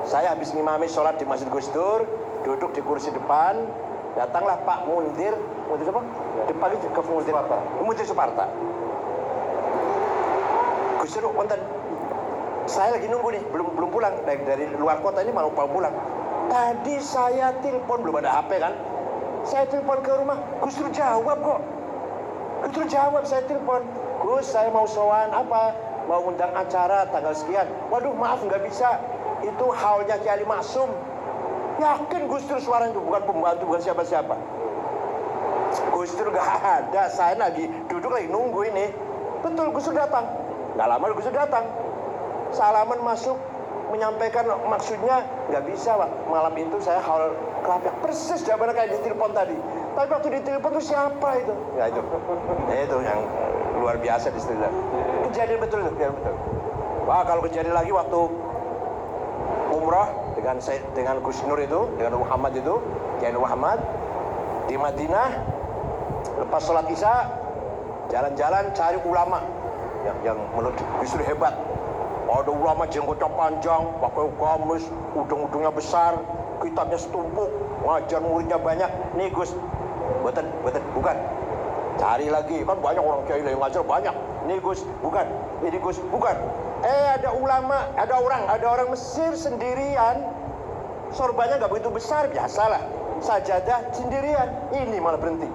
Saya habis ngimami sholat di Masjid Gus Dur, duduk di kursi depan, datanglah Pak Mundir apa? Depan itu ke Mundir Suparta. Gus Dur, konten, saya lagi nunggu nih, belum pulang dari luar kota ini mau pulang. Tadi saya telepon, belum ada HP kan? Saya telepon ke rumah, Gus Dur jawab kok. Gus Dur jawab, saya telepon, Gus saya mau sowan apa? Mau undang acara tanggal sekian. Waduh maaf nggak bisa. Itu haulnya Kiai Ali Maksum. Yakin Gus Dur suaranya itu bukan pembantu, bukan siapa-siapa. Gus Dur nggak ada. Saya lagi duduk lagi nunggu ini. Betul Gus Dur datang. Nggak lama Gus Dur datang. Salaman masuk, menyampaikan maksudnya nggak bisa Pak. Malam itu saya haul kelapa. Persis jawabannya kayak di telepon tadi. Tapi waktu di telepon itu siapa itu? Ya itu yang luar biasa di situ. Kejadian betul itu, betul. Wah kalau kejadian lagi waktu umrah dengan Gus Nur itu, dengan Muhammad itu, Kiai Muhammad di Madinah, lepas sholat Isya, jalan-jalan cari ulama yang menurut Gus Nur hebat. Ada ulama jenggotnya panjang, pakai gamis, ujung-ujungnya besar, kitabnya setumpuk, ngajar muridnya banyak. Nih Gus, bukan. Cari lagi, kan banyak orang kiai yang ngajar banyak. Nih Gus, bukan. Ini Gus, bukan. Ada ulama, ada orang Mesir sendirian. Sorbannya nggak begitu besar, biasalah. Sajadah sendirian. Ini malah berhenti.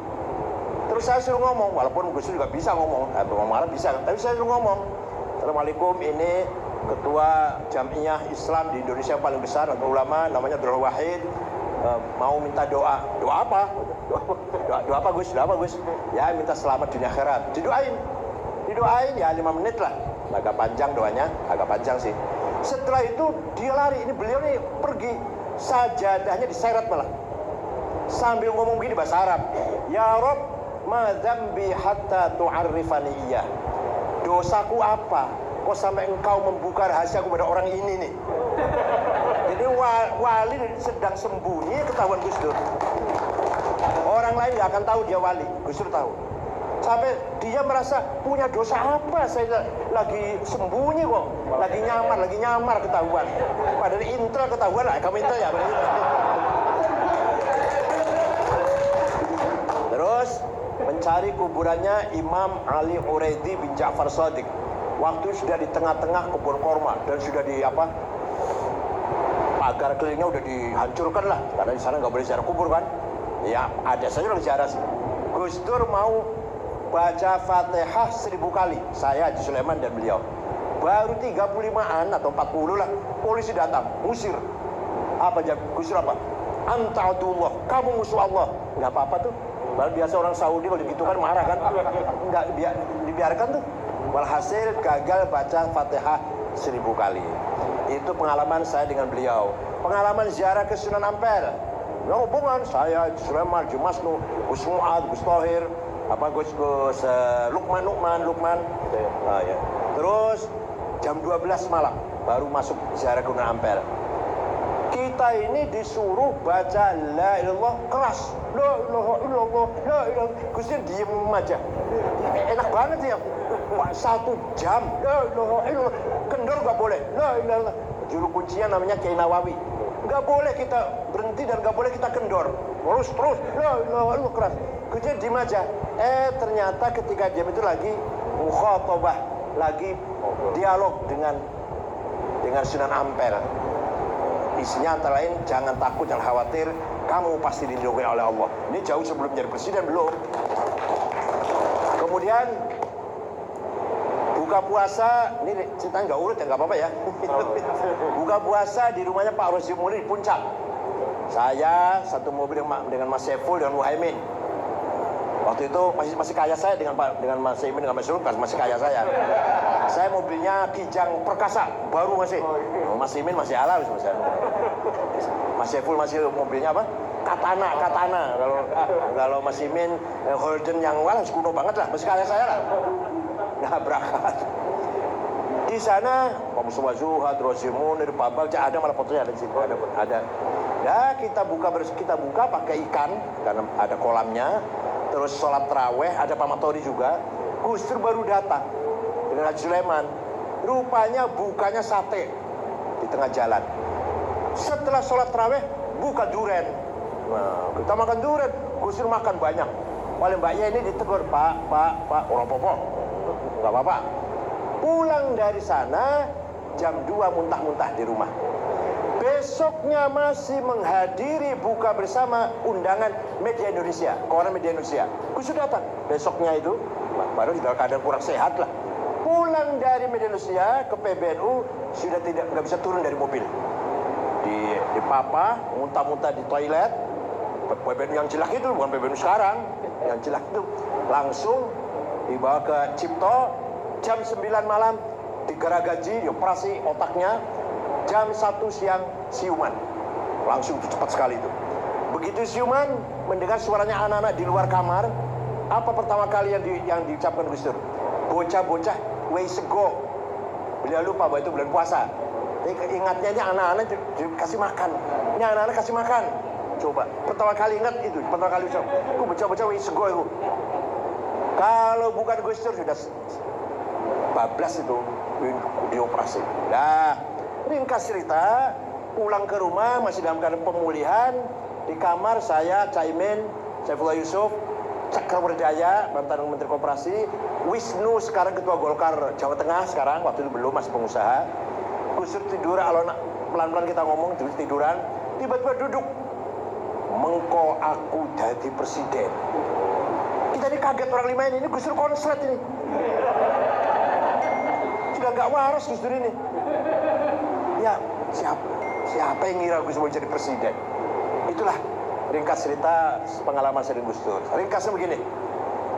Terus saya suruh ngomong, walaupun Gus juga bisa ngomong, malah bisa, tapi saya suruh ngomong. Assalamualaikum, ini Ketua Jamiah Islam di Indonesia yang paling besar, atau ulama, namanya Abdul Wahid, mau minta doa. Doa apa? Doa apa Gus? Doa apa Gus? Ya minta selamat dunia akhirat. Didoain ya 5 menit lah. Agak panjang doanya, agak panjang sih. Setelah itu dia lari, ini beliau nih pergi, sajadahnya diseret malah. Sambil ngomong gini bahasa Arab. Ya Rob, ma dzambi hatta tu'arrifani iyyah. Dosaku apa? Kok sampai engkau membuka rahasia kepada orang ini nih? Jadi wali sedang sembunyi, ketahuan Gus Dur. Orang lain nggak akan tahu dia wali, Gus Dur tahu. Sampai dia merasa punya dosa apa? Saya lagi sembunyi kok, lagi nyamar ketahuan. Padahal intel ketahuan lah, kamu intel ya. Terus mencari kuburannya Imam Ali Uraidi bin Ja'far Shadiq. Waktu sudah di tengah-tengah kebun korma dan sudah di pagar kelilingnya udah dihancurkan lah, karena di sana nggak boleh ziarah kubur kan. Ya ada saja orang ziarah. Gus Dur mau baca Fatihah 1000 kali, saya Haji Sulaiman dan beliau. Baru 35-an atau 40 lah, polisi datang, ngusir. Apa jawab Gus Dur apa? Anta'atullah, kamu musuh Allah. Nggak apa-apa tuh. Baru biasa orang Saudi kalau gitu kan marah kan. Nggak dibiarkan tuh. Walhasil gagal baca Fatihah 1000 kali. Itu pengalaman saya dengan beliau. Pengalaman ziarah ke Sunan Ampel. Ya hubungan saya Sulaiman, Jumasnu, Gus Mu'ad, Gus Tohir, Gus Lukman. Gitu ya. Nah, ya. Terus jam 12 malam baru masuk ziarah ke Sunan Ampel. Kita ini disuruh baca la ilallah keras. La ilaha illallah, la ilaha. Gusnya diem aja. Enak banget ya. 1 jam. La ilaha illallah. Kendor nggak boleh. La ilallah. Juru kuncinya namanya Kiai Nawawi. Nggak boleh kita berhenti dan nggak boleh kita kendor. Terus. La ilaha illallah keras. Gusnya diem aja. Ternyata ketika diam itu lagi mukhatabah, lagi dialog dengan Sunan Ampel. Isinya antara lain, jangan takut, jangan khawatir, kamu pasti dilindungi oleh Allah. Ini jauh sebelum jadi presiden belum. Kemudian buka puasa, ini ceritanya nggak urut ya, nggak apa-apa ya. Buka puasa di rumahnya Pak Rosimuli di Puncak. Saya satu mobil dengan Mas Saiful dan Muhaimin. Waktu itu masih kaya saya dengan Mas Saiful dengan Mas Saiful, masih kaya saya. Saya mobilnya Kijang Perkasa, baru masih. Mas Imin masih ala, Mas Saiful masih mobilnya apa? Katana. Kalau Mas Imin Holden yang kuno banget lah, masih kaya saya lah. Nah berangkat. Di sana Pak Mustafa Zuhad, Rozimun, Pak Bagja, ada malah fotonya ada di situ, ada. Ya kita buka pakai ikan karena ada kolamnya. Terus sholat taraweh, ada Pak Matori juga. Gus Dur baru datang dengan Haji Sulaiman. Rupanya bukanya sate di tengah jalan. Setelah sholat tarawih, buka duren. Nah, kita makan duren, Gus Dur makan banyak. Oleh Mbak Ye ini ditegur, Pak, orang popo, nggak apa-apa. Pulang dari sana, jam 2 muntah-muntah di rumah. Besoknya masih menghadiri buka bersama undangan media Indonesia, koran media Indonesia. Gus Dur datang. Besoknya itu, baru dalam keadaan kurang sehat lah. Pulang dari media Indonesia ke PBNU, sudah nggak bisa turun dari mobil. Di papa, muntah-muntah di toilet. PBNU yang jelek itu, bukan PBNU sekarang. Yang jelek itu langsung dibawa ke Cipto. Jam 9 malam digeragaji, dioperasi otaknya. Jam 1 siang siuman. Langsung cepat sekali itu. Begitu siuman, mendengar suaranya anak-anak di luar kamar. Apa pertama kali yang diucapkan Gus Dur? Bocah-bocah, wei sego. Beliau lupa bahwa itu bulan puasa. Ingatnya ini anak-anak dikasih makan. Ini anak-anak kasih makan. Coba, pertama kali ingat itu. Pertama kali ucap, bocah-bocah wei sego itu. Kalau bukan Gus Dur sudah bablas itu dioperasi. Nah, ringkas cerita, pulang ke rumah masih dalam keadaan pemulihan. Di kamar saya, Caimin, Saifullah Yusuf, Cakrawardaya, mantan Menteri Koperasi, Wisnu sekarang Ketua Golkar Jawa Tengah sekarang, waktu itu belum, masih pengusaha. Gus Dur tidur, kalau pelan-pelan kita ngomong tiduran, tiba-tiba duduk. Mengko aku jadi presiden. Kita ini kaget orang lima ini Gus Dur konslet ini. Sudah nggak waras Gus Dur ini. Ya, siapa yang ngira Gus Dur mau jadi presiden? Itulah ringkas cerita pengalaman saya dengan Gus Dur. Ringkasnya begini,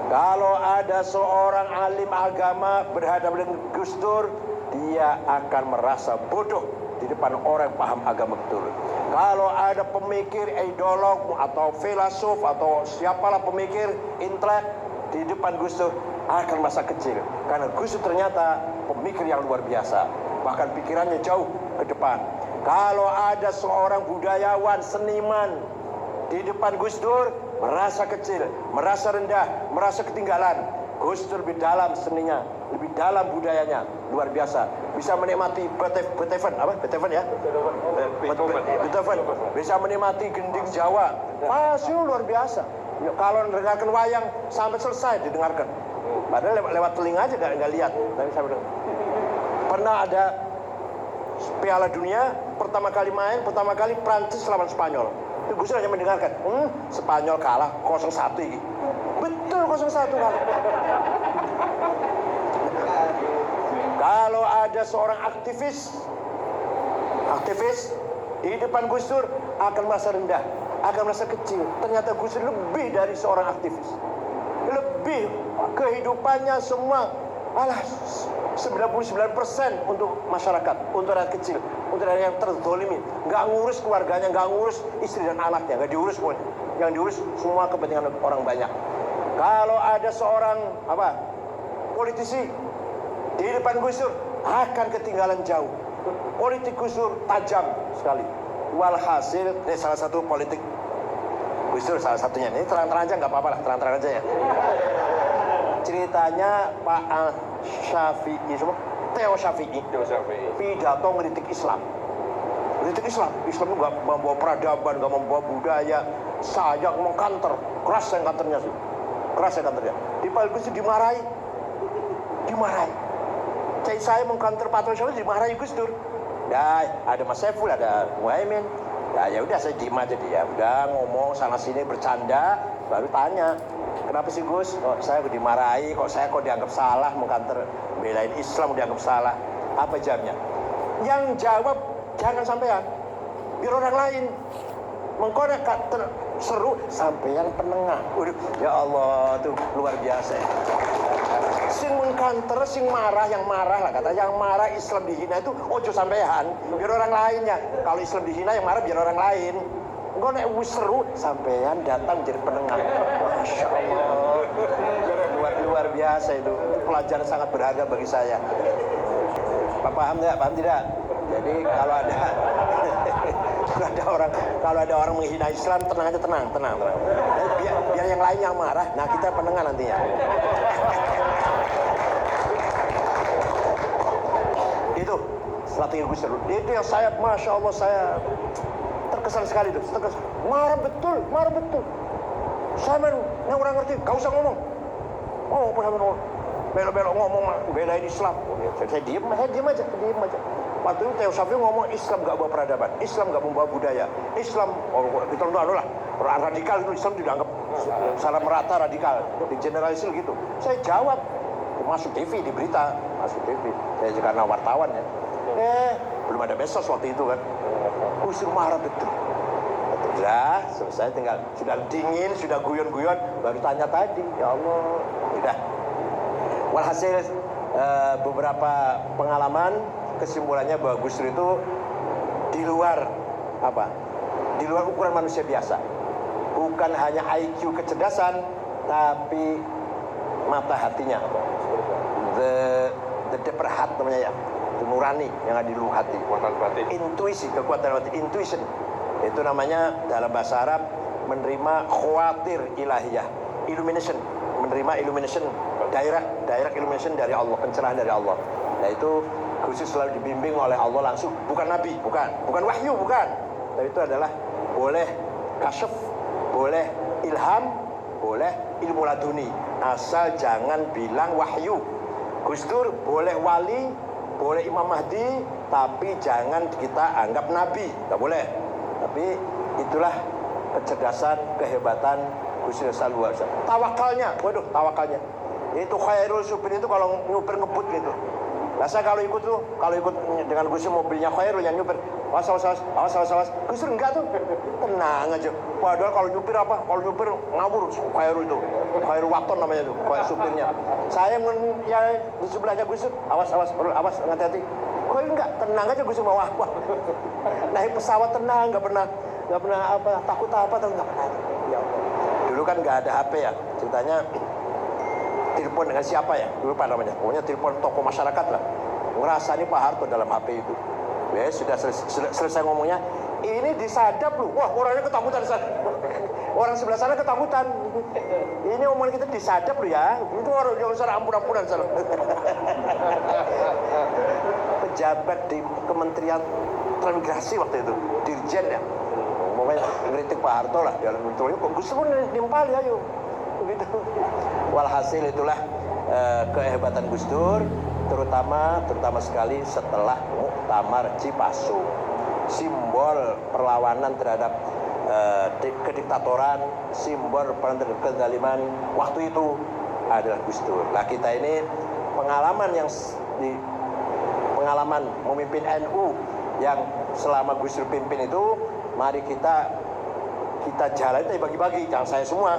kalau ada seorang alim agama berhadapan dengan Gus Dur, dia akan merasa bodoh di depan orang yang paham agama betul. Kalau ada pemikir, ideolog atau filosof atau siapalah pemikir, intelek di depan Gus Dur akan merasa kecil. Karena Gus Dur ternyata pemikir yang luar biasa. Bahkan pikirannya jauh ke depan. Kalau ada seorang budayawan, seniman di depan Gus Dur, merasa kecil, merasa rendah, merasa ketinggalan. Gus Dur lebih dalam seninya, lebih dalam budayanya, luar biasa. Bisa menikmati Beethoven, ya? Beethoven. Bisa menikmati gending Jawa. Pasti luar biasa. Kalau mendengarkan wayang sampai selesai didengarkan. Padahal lewat telinga aja nggak lihat. Tapi sampai pernah ada Piala Dunia, pertama kali Prancis lawan Spanyol. Itu Gus Dur hanya mendengarkan, Spanyol kalah 0-1 ini. Betul 0-1 kalah. Kalau ada seorang aktivis di depan Gus Dur akan merasa rendah, akan merasa kecil. Ternyata Gus Dur lebih dari seorang aktivis. Lebih kehidupannya semua 99% untuk masyarakat, untuk rakyat kecil, untuk rakyat yang terzolimi. Nggak ngurus keluarganya, nggak ngurus istri dan anaknya, nggak diurus pokoknya. Yang diurus semua kepentingan orang banyak. Kalau ada seorang politisi di depan Gus Dur akan ketinggalan jauh. Politik Gus Dur tajam sekali. Walhasil, ini salah satu politik Gus Dur salah satunya. Ini terang-terang aja nggak apa-apa lah, terang-terang aja ya. Ceritanya Pak Syafi'i, Theo Syafi'i, pidato ngeritik Islam. Islam itu nggak membawa peradaban, nggak membawa budaya. Saya mengkanter, keras yang kanternya sih, Di Pak Gus Dur dimarahi. Saya mengkanter Pak Syafi'i dimarahi Gus Dur. Nah, ada Mas Saiful, ada Muhaimin. Ya udah saya diem aja dia. Udah ngomong sana sini bercanda, baru tanya. Kenapa sih Gus? Saya dimarahi, saya dianggap salah, mengkanter belain Islam dianggap salah. Apa jawabnya? Yang jawab jangan sampean, biar orang lain. Mengkonek seru sampean penengah. Waduh, ya Allah, tuh luar biasa. Sing mengkanter, sing marah, yang marah lah kata, yang marah Islam dihina itu ojo sampean, biar orang lainnya. Kalau Islam dihina yang marah biar orang lain. Engkau nek seru sampean datang jadi penengah. Masya Allah, luar biasa itu pelajaran sangat berharga bagi saya. Pak paham nggak? Paham tidak? Jadi kalau ada orang menghina Islam, tenang aja, tenang. Biar yang lain yang marah, nah kita penengah nantinya. Itu strategi Gus Dur. Itu yang saya, masya Allah, saya terkesan sekali tuh. Terkesan. Marah betul. Saya yang orang ngerti, gak usah ngomong. Oh, apa ngomong? Belok-belok ngomong, belain Islam. Saya diem aja. Waktu itu Theo Safri ngomong Islam gak bawa peradaban, Islam gak membawa budaya, Islam, kita lah, orang radikal itu Islam dianggap salah merata radikal, di generalisir gitu. Saya jawab, masuk TV, di berita, masuk TV. Saya juga karena wartawan ya. Belum ada medsos waktu itu kan. Gus Dur marah betul. Sudah, selesai, tinggal sudah dingin, sudah guyon-guyon, baru tanya tadi, ya Allah, sudah. Walhasil beberapa pengalaman, kesimpulannya bahwa Gus Dur itu di luar ukuran manusia biasa. Bukan hanya IQ kecerdasan, tapi mata hatinya. The deeper heart namanya ya, itu nurani yang ada di lubuk hati. Intuisi, kekuatan hati, intuition. Itu namanya dalam bahasa Arab menerima khawatir ilahiyah, illumination, menerima illumination, direct illumination dari Allah, pencerahan dari Allah. Nah itu khusus selalu dibimbing oleh Allah langsung, bukan nabi, bukan wahyu, bukan. Tapi itu adalah boleh kasyaf, boleh ilham, boleh ilmu laduni, asal jangan bilang wahyu. Gus Dur boleh wali, boleh Imam Mahdi, tapi jangan kita anggap nabi, nggak boleh. Tapi itulah kecerdasan, kehebatan Gus Dur sallallahu alaihi wasallam. Tawakalnya, itu khairul supir itu kalau nyupir ngebut gitu. Saya kalau ikut dengan Gus Dur mobilnya Khairul yang nyupir, awas. Gus Dur enggak tuh, tenang aja. Padahal kalau nyupir ngawur Khairul itu, Khairul Waton namanya tuh, supirnya. Saya ya di sebelahnya Gus Dur, awas, hati-hati. Kok enggak, tenang aja Gus Dur bawa. Naik pesawat tenang, nggak pernah takut apa atau nggak pernah. Ya Allah. Dulu kan nggak ada HP ya, ceritanya. Telepon dengan siapa ya? Lupa namanya. Pokoknya telepon tokoh masyarakat lah. Ngerasa nih Pak Harto dalam HP itu. Ya, sudah selesai ngomongnya. Ini disadap loh. Wah, orangnya ketakutan. Orang sebelah sana ketakutan. Ini omongan kita disadap loh ya. Itu orang yang sana ampun-ampunan sana. Pejabat di Kementerian Transmigrasi waktu itu, Dirjen ya. Pokoknya ngeritik Pak Harto lah. Dalam bentuknya kok Gus Dur nimpal ya yuk. Begitu. Walhasil itulah kehebatan Gus Dur, terutama sekali setelah Muktamar Cipasung. Simbol perlawanan terhadap kediktatoran, simbol perlawanan terhadap kezaliman waktu itu adalah Gus Dur. Nah kita ini pengalaman memimpin NU yang selama Gus Dur pimpin itu, mari kita jalan itu bagi-bagi, jangan saya semua.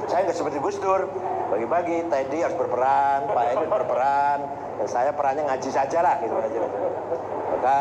Saya nggak seperti Gus Dur, bagi-bagi. Teddy harus berperan, Pak Edi berperan, dan saya perannya ngaji saja lah gitu aja. Maka